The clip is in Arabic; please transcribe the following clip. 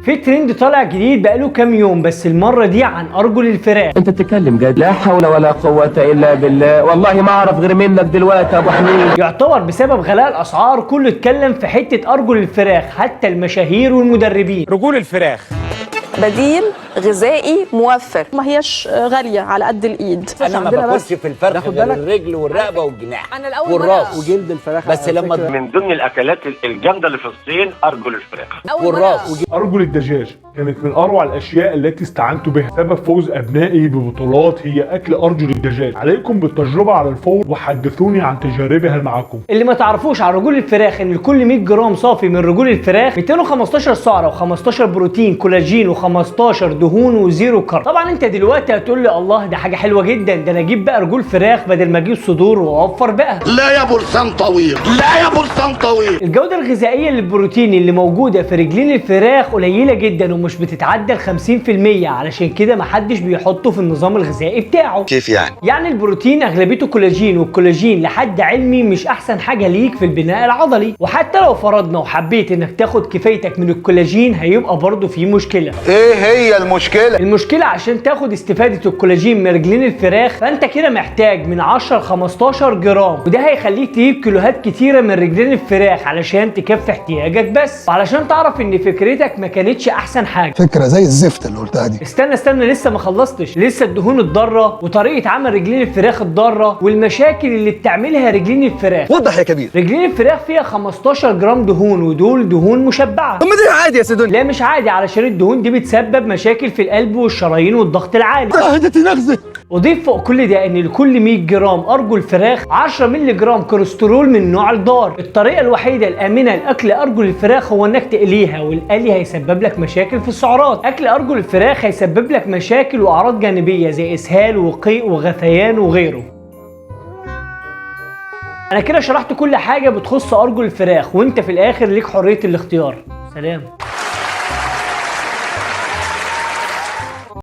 في ترند طالع جديد بقاله كام يوم بس المره دي عن ارجل الفراخ. انت بتتكلم جد؟ لا حول ولا قوه الا بالله، والله ما اعرف غير منك دلوقتي يا ابو حميد. يعتبر بسبب غلاء الاسعار كله اتكلم في حته ارجل الفراخ، حتى المشاهير والمدربين. رجول الفراخ بديل غذائي موفر، ما هيش غاليه على قد الايد. انا ما باكلش في الفرخ غير الرجل والرقبه والجناح انا الاول والراس وجلد الفراخ، بس لما من ضمن الاكلات الجامده اللي في الصين ارجل الفراخ والراس. أرجل الدجاج كانت من أروع الأشياء التي استعنت بها. سبب فوز أبنائي ببطولات هي أكل أرجل الدجاج. عليكم بالتجربة على الفور وحدثوني عن تجاربها معكم. اللي ما تعرفوش عن رجول الفراخ ان لكل 100 جرام صافي من رجول الفراخ 215 سعره و15 بروتين كولاجين و15 دهون وزيرو كارب. طبعا انت دلوقتي هتقول لي الله ده حاجه حلوه جدا، ده انا اجيب بقى رجول فراخ بدل ما اجيب صدور واوفر بقى. لا يا برسان طويل، لا يا برسان طويل. الجوده الغذائيه للبروتين اللي موجوده في رجلين الفراخ قليله جدا ومش بتتعدى ال 50%، علشان كده محدش بيحطه في النظام الغذائي بتاعه. كيف يعني؟ يعني البروتين اغلبيته كولاجين، والكولاجين لحد علمي مش احسن حاجه ليك في البناء العضلي، وحتى لو فرضنا وحبيت انك تاخد كفايتك من الكولاجين هيبقى برضه في مشكله. ايه هي المشكله؟ المشكله عشان تاخد استفاده الكولاجين من رجلين الفراخ فانت كده محتاج من 10 ل 15 جرام، وده هيخليك تجيب كيلوهات كتيره من رجلين الفراخ علشان تكفي احتياجك بس. وعلشان تعرف ان فكرتك ما كانتش احسن حاجه، فكره زي الزفت اللي قلتها دي. استنى لسه ما خلصتش. لسه الدهون الضاره وطريقه عمل رجلين الفراخ الضاره والمشاكل اللي بتعملها رجلين الفراخ. وضح يا كبير. رجلين الفراخ فيها 15 جرام دهون، ودول دهون مشبعه. طب ما دي عادي يا سيدوني. لا مش عادي، علشان الدهون دي بتسبب مشاكل في القلب والشرايين والضغط العالي. وضيف فوق كل ده ان لكل 100 جرام ارجل فراخ 10 مللي جرام كوليسترول من النوع الضار. الطريقه الوحيده الامنه لاكل ارجل الفراخ هو انك تقليها، والقلي هيسبب لك مشاكل في السعرات. اكل ارجل الفراخ هيسبب لك مشاكل واعراض جانبيه زي اسهال وقيء وغثيان وغيره. انا كده شرحت كل حاجه بتخص ارجل الفراخ، وانت في الاخر ليك حريه الاختيار. سلام.